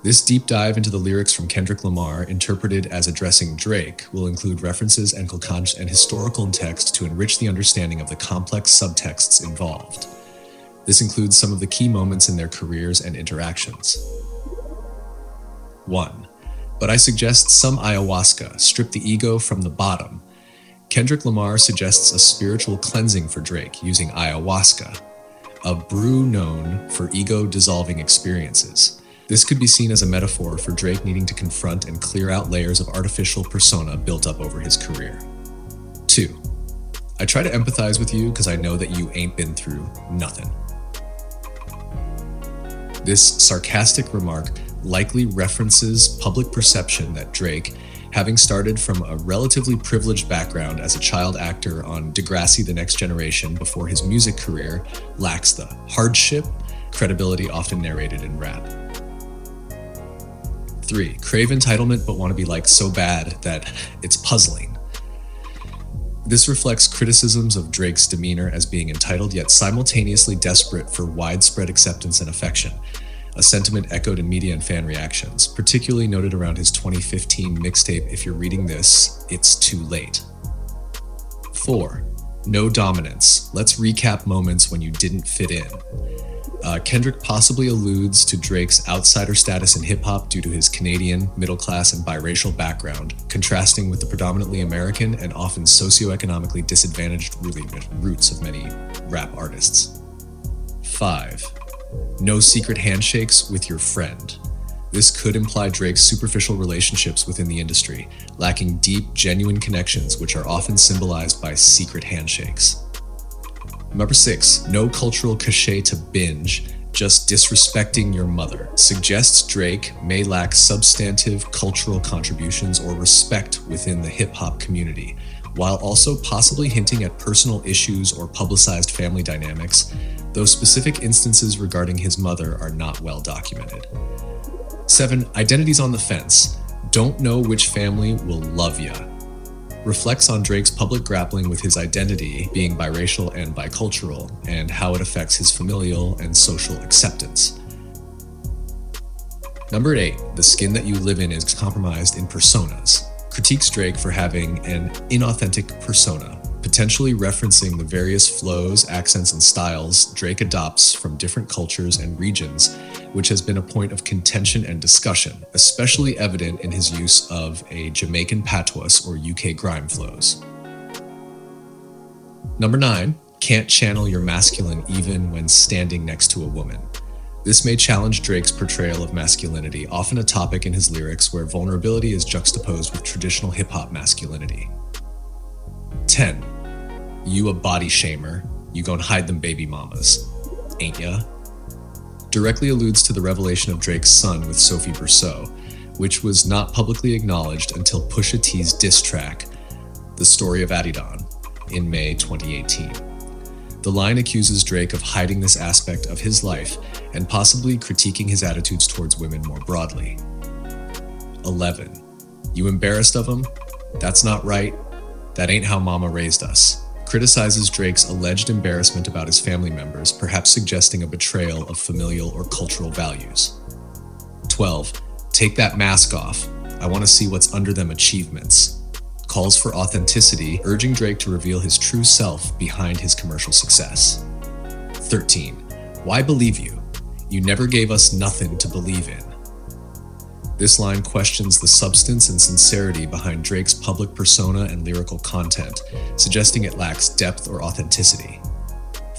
This deep dive into the lyrics from Kendrick Lamar, interpreted as addressing Drake, will include references and historical text to enrich the understanding of the complex subtexts involved. This includes some of the key moments in their careers and interactions. 1. But I suggest some ayahuasca, strip the ego from the bottom. Kendrick Lamar suggests a spiritual cleansing for Drake using ayahuasca, a brew known for ego-dissolving experiences. This could be seen as a metaphor for Drake needing to confront and clear out layers of artificial persona built up over his career. 2. I try to empathize with you because I know that you ain't been through nothing. This sarcastic remark likely references public perception that Drake, having started from a relatively privileged background as a child actor on Degrassi: The Next Generation before his music career, lacks the hardship credibility often narrated in rap. 3. Crave entitlement but want to be like so bad that it's puzzling. This reflects criticisms of Drake's demeanor as being entitled yet simultaneously desperate for widespread acceptance and affection, a sentiment echoed in media and fan reactions, particularly noted around his 2015 mixtape If You're Reading This, It's Too Late. 4. No dominance. Let's recap moments when you didn't fit in. Kendrick possibly alludes to Drake's outsider status in hip-hop due to his Canadian, middle-class, and biracial background, contrasting with the predominantly American and often socioeconomically disadvantaged roots of many rap artists. 5. No secret handshakes with your friend. This could imply Drake's superficial relationships within the industry, lacking deep, genuine connections which are often symbolized by secret handshakes. Number 6, no cultural cachet to binge, just disrespecting your mother. Suggests Drake may lack substantive cultural contributions or respect within the hip-hop community, while also possibly hinting at personal issues or publicized family dynamics, though specific instances regarding his mother are not well documented. 7. Identities on the fence. Don't know which family will love ya. Reflects on Drake's public grappling with his identity, being biracial and bicultural, and how it affects his familial and social acceptance. Number 8. The skin that you live in is compromised in personas. Critiques Drake for having an inauthentic persona, potentially referencing the various flows, accents, and styles Drake adopts from different cultures and regions, which has been a point of contention and discussion, especially evident in his use of a Jamaican patois or UK grime flows. Number 9. Can't channel your masculine even when standing next to a woman. This may challenge Drake's portrayal of masculinity, often a topic in his lyrics where vulnerability is juxtaposed with traditional hip-hop masculinity. 10. You a body shamer, you gon' hide them baby mamas, ain't ya? Directly alludes to the revelation of Drake's son with Sophie Berceau, which was not publicly acknowledged until Pusha T's diss track, The Story of Adidon, in May 2018. The line accuses Drake of hiding this aspect of his life and possibly critiquing his attitudes towards women more broadly. 11. You embarrassed of him? That's not right. That ain't how mama raised us. Criticizes Drake's alleged embarrassment about his family members, perhaps suggesting a betrayal of familial or cultural values. 12. Take that mask off. I want to see what's under them achievements. Calls for authenticity, urging Drake to reveal his true self behind his commercial success. 13. Why believe you? You never gave us nothing to believe in. This line questions the substance and sincerity behind Drake's public persona and lyrical content, suggesting it lacks depth or authenticity.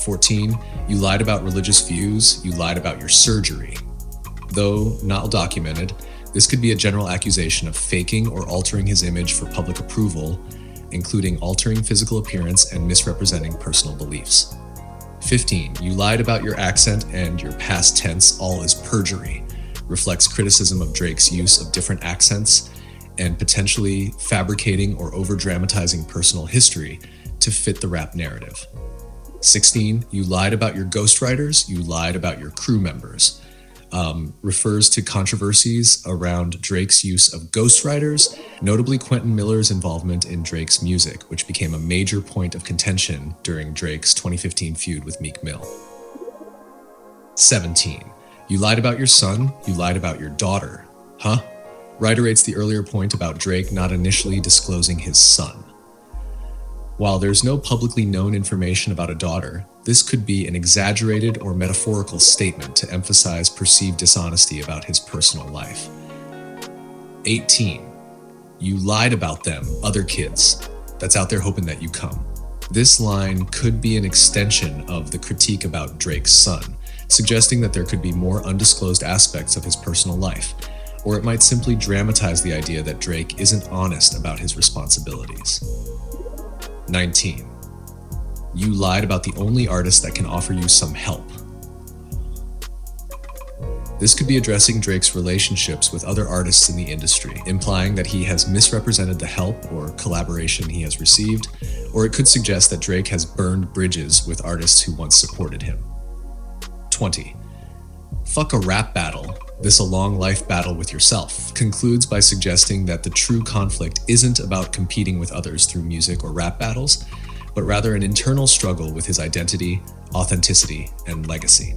14. You lied about religious views, you lied about your surgery. Though not documented, this could be a general accusation of faking or altering his image for public approval, including altering physical appearance and misrepresenting personal beliefs. 15. You lied about your accent and your past tense, all is perjury. Reflects criticism of Drake's use of different accents and potentially fabricating or over-dramatizing personal history to fit the rap narrative. 16. You lied about your ghostwriters, you lied about your crew members. Refers to controversies around Drake's use of ghostwriters, notably Quentin Miller's involvement in Drake's music, which became a major point of contention during Drake's 2015 feud with Meek Mill. 17. You lied about your son, you lied about your daughter. Huh? Reiterates the earlier point about Drake not initially disclosing his son. While there's no publicly known information about a daughter, this could be an exaggerated or metaphorical statement to emphasize perceived dishonesty about his personal life. 18. You lied about them, other kids, that's out there hoping that you come. This line could be an extension of the critique about Drake's son, suggesting that there could be more undisclosed aspects of his personal life, or it might simply dramatize the idea that Drake isn't honest about his responsibilities. 19. You lied about the only artist that can offer you some help. This could be addressing Drake's relationships with other artists in the industry, implying that he has misrepresented the help or collaboration he has received, or it could suggest that Drake has burned bridges with artists who once supported him. 20. Fuck a rap battle, this a long life battle with yourself, concludes by suggesting that the true conflict isn't about competing with others through music or rap battles, but rather an internal struggle with his identity, authenticity, and legacy.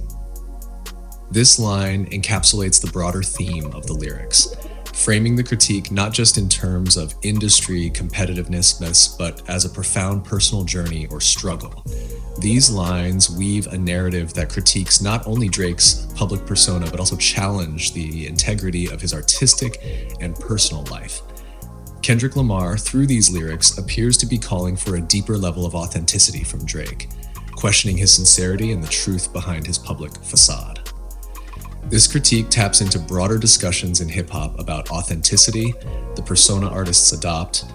This line encapsulates the broader theme of the lyrics, framing the critique not just in terms of industry competitiveness, but as a profound personal journey or struggle. These lines weave a narrative that critiques not only Drake's public persona, but also challenge the integrity of his artistic and personal life. Kendrick Lamar, through these lyrics, appears to be calling for a deeper level of authenticity from Drake, questioning his sincerity and the truth behind his public facade. This critique taps into broader discussions in hip-hop about authenticity, the persona artists adopt,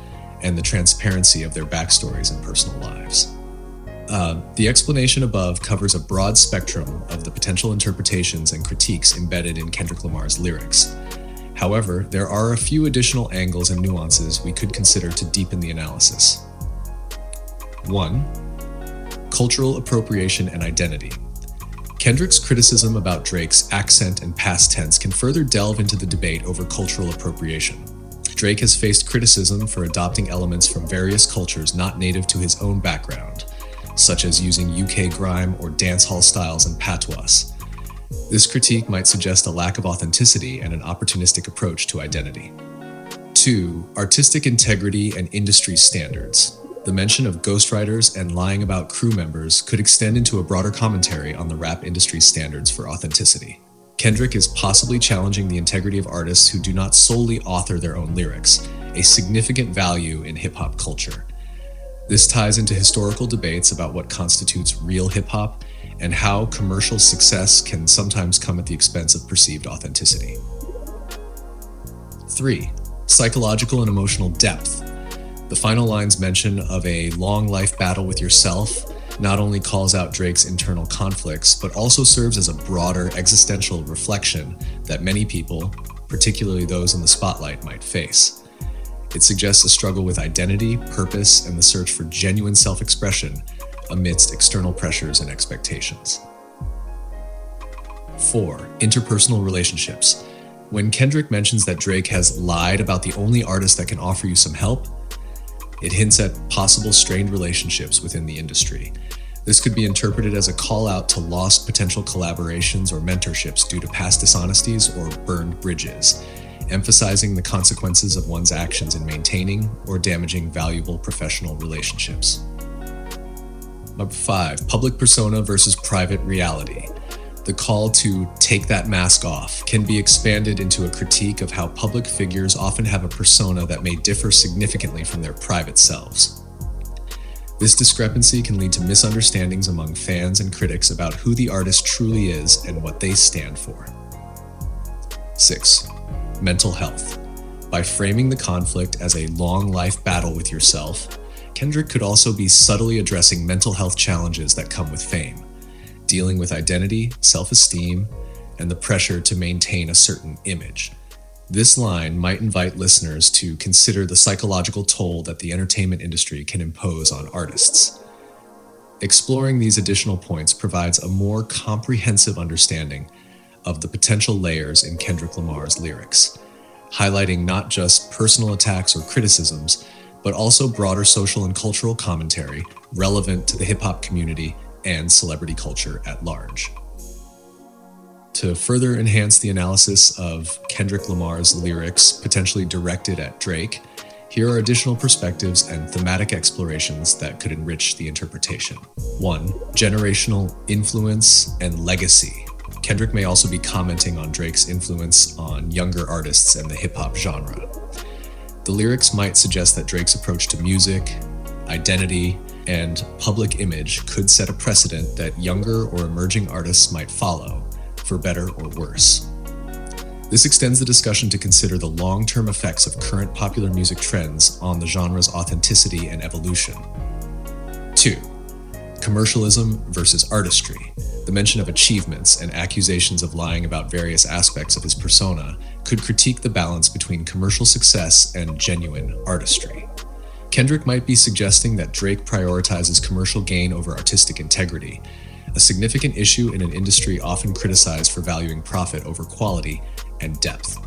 and the transparency of their backstories and personal lives. The explanation above covers a broad spectrum of the potential interpretations and critiques embedded in Kendrick Lamar's lyrics. However, there are a few additional angles and nuances we could consider to deepen the analysis. 1. Cultural appropriation and identity. Kendrick's criticism about Drake's accent and past tense can further delve into the debate over cultural appropriation. Drake has faced criticism for adopting elements from various cultures not native to his own background, such as using UK grime or dancehall styles and patois. This critique might suggest a lack of authenticity and an opportunistic approach to identity. 2. Artistic integrity and industry standards. The mention of ghostwriters and lying about crew members could extend into a broader commentary on the rap industry's standards for authenticity. Kendrick is possibly challenging the integrity of artists who do not solely author their own lyrics, a significant value in hip-hop culture. This ties into historical debates about what constitutes real hip-hop and how commercial success can sometimes come at the expense of perceived authenticity. 3. Psychological and emotional depth. The final line's mention of a long life battle with yourself not only calls out Drake's internal conflicts, but also serves as a broader existential reflection that many people, particularly those in the spotlight, might face. It suggests a struggle with identity, purpose, and the search for genuine self-expression amidst external pressures and expectations. 4. Interpersonal relationships. When Kendrick mentions that Drake has lied about the only artist that can offer you some help, it hints at possible strained relationships within the industry. This could be interpreted as a call out to lost potential collaborations or mentorships due to past dishonesties or burned bridges, emphasizing the consequences of one's actions in maintaining or damaging valuable professional relationships. Number 5, public persona versus private reality. The call to take that mask off can be expanded into a critique of how public figures often have a persona that may differ significantly from their private selves. This discrepancy can lead to misunderstandings among fans and critics about who the artist truly is and what they stand for. 6. Mental health. By framing the conflict as a long life battle with yourself, Kendrick could also be subtly addressing mental health challenges that come with fame, dealing with identity, self-esteem, and the pressure to maintain a certain image. This line might invite listeners to consider the psychological toll that the entertainment industry can impose on artists. Exploring these additional points provides a more comprehensive understanding of the potential layers in Kendrick Lamar's lyrics, highlighting not just personal attacks or criticisms, but also broader social and cultural commentary relevant to the hip-hop community and celebrity culture at large. To further enhance the analysis of Kendrick Lamar's lyrics potentially directed at Drake, here are additional perspectives and thematic explorations that could enrich the interpretation. 1. Generational influence and legacy. Kendrick may also be commenting on Drake's influence on younger artists and the hip-hop genre. The lyrics might suggest that Drake's approach to music, identity, and public image could set a precedent that younger or emerging artists might follow, for better or worse. This extends the discussion to consider the long-term effects of current popular music trends on the genre's authenticity and evolution. 2. Commercialism versus artistry. The mention of achievements and accusations of lying about various aspects of his persona could critique the balance between commercial success and genuine artistry. Kendrick might be suggesting that Drake prioritizes commercial gain over artistic integrity, a significant issue in an industry often criticized for valuing profit over quality and depth.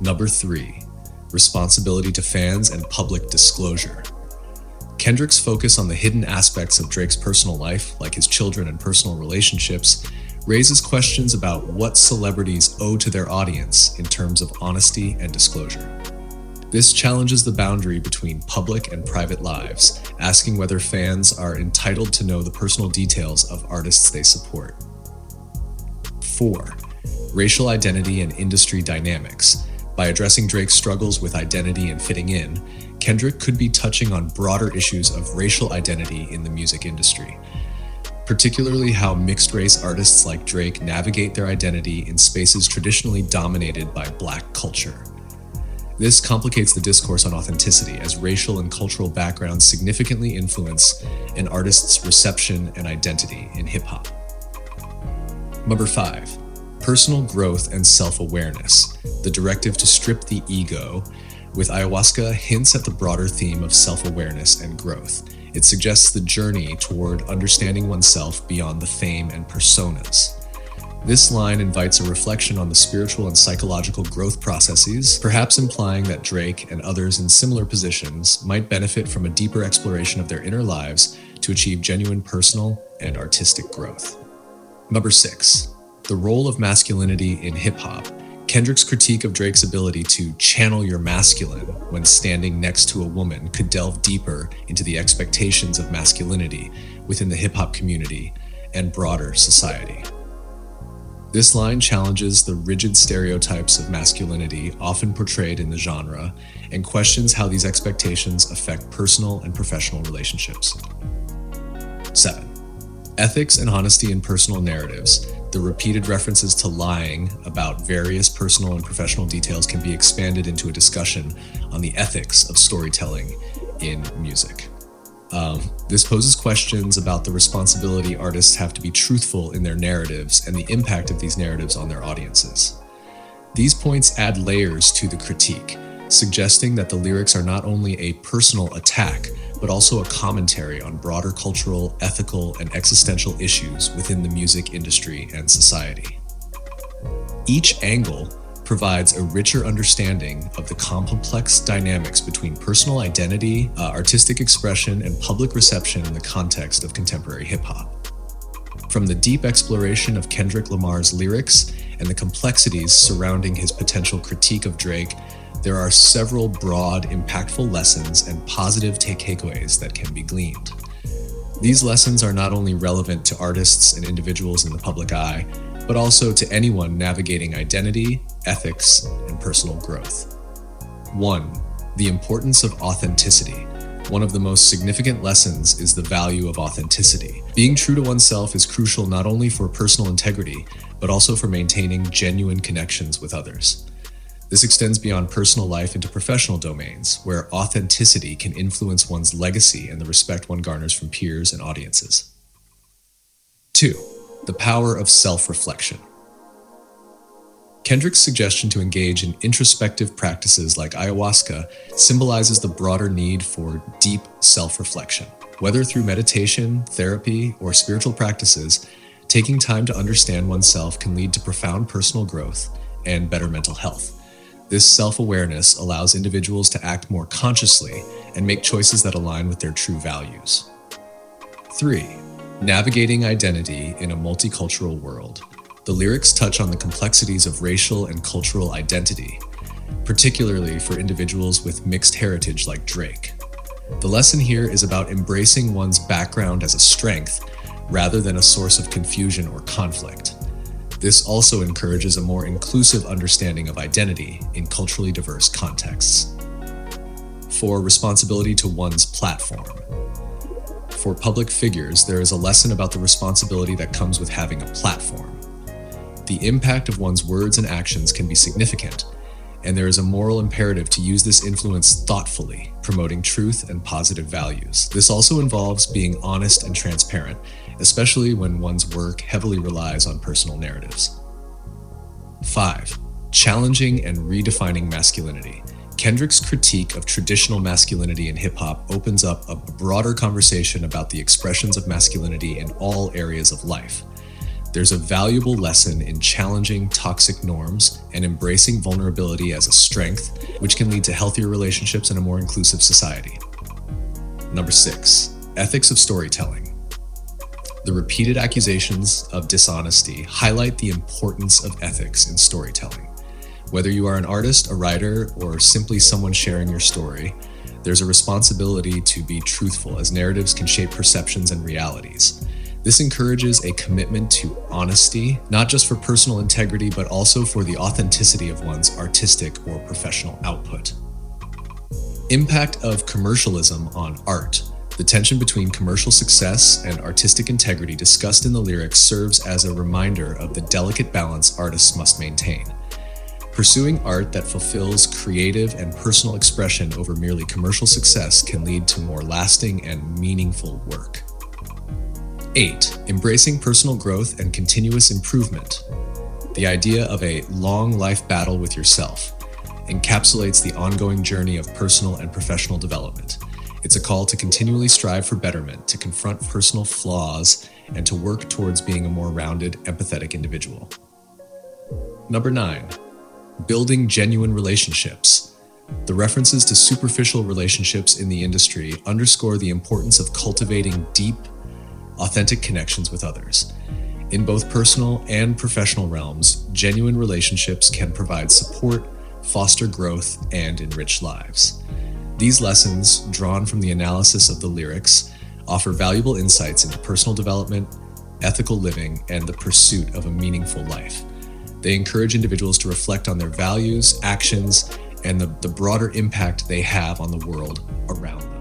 Number 3. Responsibility to fans and public disclosure. Kendrick's focus on the hidden aspects of Drake's personal life, like his children and personal relationships, raises questions about what celebrities owe to their audience in terms of honesty and disclosure. This challenges the boundary between public and private lives, asking whether fans are entitled to know the personal details of artists they support. 4. Racial identity and industry dynamics. By addressing Drake's struggles with identity and fitting in, Kendrick could be touching on broader issues of racial identity in the music industry, particularly how mixed-race artists like Drake navigate their identity in spaces traditionally dominated by Black culture. This complicates the discourse on authenticity, as racial and cultural backgrounds significantly influence an artist's reception and identity in hip-hop. Number 5. Personal growth and self-awareness, the directive to strip the ego. With Ayahuasca hints at the broader theme of self-awareness and growth. It suggests the journey toward understanding oneself beyond the fame and personas. This line invites a reflection on the spiritual and psychological growth processes, perhaps implying that Drake and others in similar positions might benefit from a deeper exploration of their inner lives to achieve genuine personal and artistic growth. Number 6. The role of masculinity in hip-hop. Kendrick's critique of Drake's ability to channel your masculine when standing next to a woman could delve deeper into the expectations of masculinity within the hip-hop community and broader society. This line challenges the rigid stereotypes of masculinity often portrayed in the genre and questions how these expectations affect personal and professional relationships. 7. Ethics and honesty in personal narratives. The repeated references to lying about various personal and professional details can be expanded into a discussion on the ethics of storytelling in music. This poses questions about the responsibility artists have to be truthful in their narratives and the impact of these narratives on their audiences. These points add layers to the critique, suggesting that the lyrics are not only a personal attack, but also a commentary on broader cultural, ethical, and existential issues within the music industry and society. Each angle provides a richer understanding of the complex dynamics between personal identity, artistic expression, and public reception in the context of contemporary hip-hop. From the deep exploration of Kendrick Lamar's lyrics and the complexities surrounding his potential critique of Drake, there are several broad, impactful lessons and positive takeaways that can be gleaned. These lessons are not only relevant to artists and individuals in the public eye, but also to anyone navigating identity, ethics, and personal growth. 1. The importance of authenticity. One of the most significant lessons is the value of authenticity. Being true to oneself is crucial not only for personal integrity, but also for maintaining genuine connections with others. This extends beyond personal life into professional domains, where authenticity can influence one's legacy and the respect one garners from peers and audiences. 2. The power of self-reflection. Kendrick's suggestion to engage in introspective practices like ayahuasca symbolizes the broader need for deep self-reflection. Whether through meditation, therapy, or spiritual practices, taking time to understand oneself can lead to profound personal growth and better mental health. This self-awareness allows individuals to act more consciously and make choices that align with their true values. 3. Navigating identity in a multicultural world. The lyrics touch on the complexities of racial and cultural identity, particularly for individuals with mixed heritage like Drake. The lesson here is about embracing one's background as a strength rather than a source of confusion or conflict. This also encourages a more inclusive understanding of identity in culturally diverse contexts. 4. Responsibility to one's platform. For public figures, there is a lesson about the responsibility that comes with having a platform. The impact of one's words and actions can be significant, and there is a moral imperative to use this influence thoughtfully, promoting truth and positive values. This also involves being honest and transparent, especially when one's work heavily relies on personal narratives. 5. Challenging and redefining masculinity. Kendrick's critique of traditional masculinity in hip-hop opens up a broader conversation about the expressions of masculinity in all areas of life. There's a valuable lesson in challenging toxic norms and embracing vulnerability as a strength, which can lead to healthier relationships and a more inclusive society. 6. Ethics of storytelling. The repeated accusations of dishonesty highlight the importance of ethics in storytelling. Whether you are an artist, a writer, or simply someone sharing your story, there's a responsibility to be truthful, as narratives can shape perceptions and realities. This encourages a commitment to honesty, not just for personal integrity, but also for the authenticity of one's artistic or professional output. Impact of commercialism on art. The tension between commercial success and artistic integrity discussed in the lyrics serves as a reminder of the delicate balance artists must maintain. Pursuing art that fulfills creative and personal expression over merely commercial success can lead to more lasting and meaningful work. 8. Embracing personal growth and continuous improvement. The idea of a long life battle with yourself encapsulates the ongoing journey of personal and professional development. It's a call to continually strive for betterment, to confront personal flaws, and to work towards being a more rounded, empathetic individual. 9. Building genuine relationships. The references to superficial relationships in the industry underscore the importance of cultivating deep, authentic connections with others. In both personal and professional realms, genuine relationships can provide support, foster growth, and enrich lives. These lessons, drawn from the analysis of the lyrics, offer valuable insights into personal development, ethical living, and the pursuit of a meaningful life. They encourage individuals to reflect on their values, actions, and the broader impact they have on the world around them.